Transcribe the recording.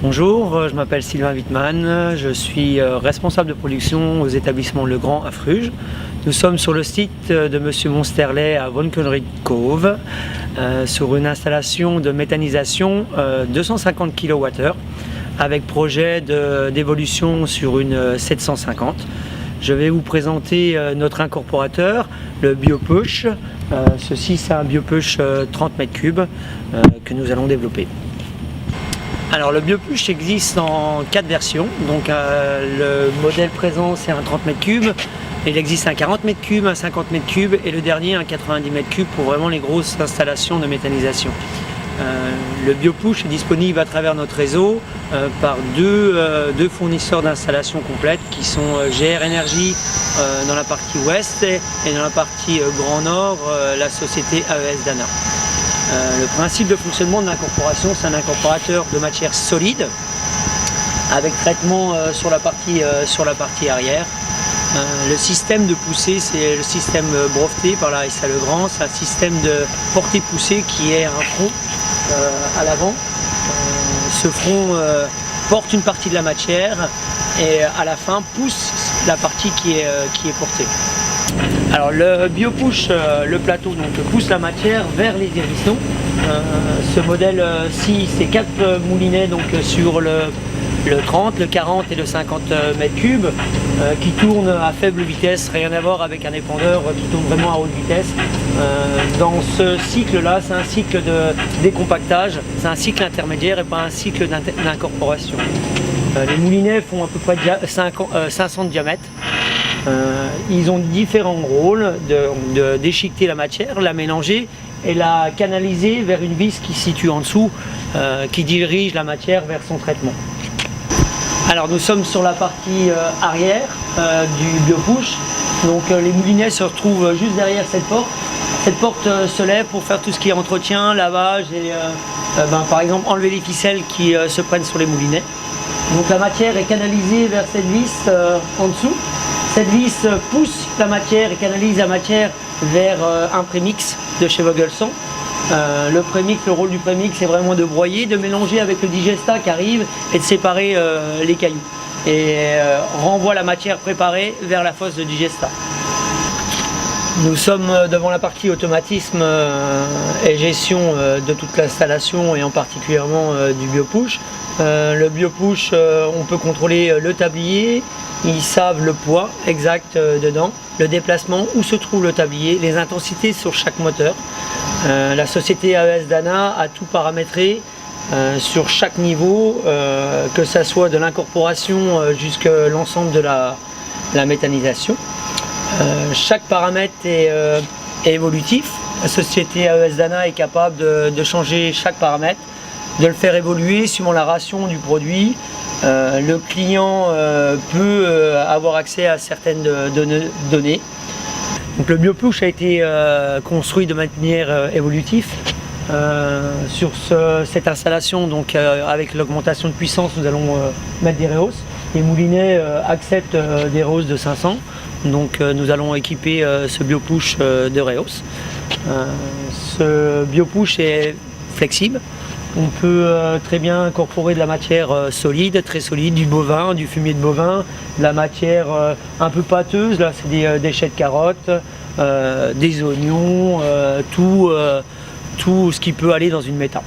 Bonjour, je m'appelle Sylvain Wittmann, je suis responsable de production aux établissements Le Grand à Fruges. Nous sommes sur le site de Monsieur Monsterlet à Vonkenried Cove sur une installation de méthanisation 250 kWh avec projet d'évolution sur une 750. Je vais vous présenter notre incorporateur, le BioPush. Ceci c'est un BioPush 30 m3 que nous allons développer. Alors le BioPush existe en 4 versions, donc le modèle présent c'est un 30 m3, il existe un 40 m3, un 50 m3 et le dernier un 90 m3 pour vraiment les grosses installations de méthanisation. Le BioPush est disponible à travers notre réseau par deux fournisseurs d'installation complète qui sont GR Énergie dans la partie ouest et dans la partie grand nord la société AES Dana. Le principe de fonctionnement de l'incorporation, c'est un incorporateur de matière solide avec traitement sur la partie arrière. Le système de poussée, c'est le système breveté par la SA Legrand, c'est un système de portée-poussée qui est un front à l'avant. Ce front porte une partie de la matière et à la fin pousse la partie qui est portée. Alors le BioPush, le plateau donc, pousse la matière vers les hérissons. Ce modèle-ci, c'est 4 moulinets donc, sur le 30, le 40 et le 50 m3 qui tournent à faible vitesse, rien à voir avec un épandeur qui tourne vraiment à haute vitesse. Dans ce cycle-là, c'est un cycle de décompactage, c'est un cycle intermédiaire et pas un cycle d'incorporation. Les moulinets font à peu près 500 de diamètre. Ils ont différents rôles de déchiqueter la matière, la mélanger et la canaliser vers une vis qui se situe en dessous, qui dirige la matière vers son traitement. Alors nous sommes sur la partie arrière du BioPush. Donc les moulinets se retrouvent juste derrière cette porte. Cette porte se lève pour faire tout ce qui est entretien, lavage et par exemple enlever les ficelles qui se prennent sur les moulinets. Donc la matière est canalisée vers cette vis en dessous. Cette vis pousse la matière et canalise la matière vers un prémix de chez Vogelsong. Le prémix, le rôle du prémix, c'est vraiment de broyer, de mélanger avec le digesta qui arrive et de séparer les cailloux. Et renvoie la matière préparée vers la fosse de digesta. Nous sommes devant la partie automatisme et gestion de toute l'installation et en particulièrement du BioPush. Le BioPush, on peut contrôler le tablier, ils savent le poids exact dedans, le déplacement, où se trouve le tablier, les intensités sur chaque moteur. La société AES Dana a tout paramétré sur chaque niveau, que ce soit de l'incorporation jusqu'à l'ensemble de la méthanisation. Chaque paramètre est évolutif. La société AES Dana est capable de changer chaque paramètre, de le faire évoluer suivant la ration du produit. Le client peut avoir accès à certaines données. Donc, le BioPush a été construit de manière évolutive. Sur cette installation, donc, avec l'augmentation de puissance, nous allons mettre des rehausses. Les moulinets acceptent des rehausses de 500. Donc nous allons équiper ce BioPush de rehausse. Ce BioPush est flexible. On peut très bien incorporer de la matière solide, très solide, du bovin, du fumier de bovin, de la matière un peu pâteuse, là c'est des déchets de carottes, des oignons, tout ce qui peut aller dans une méta.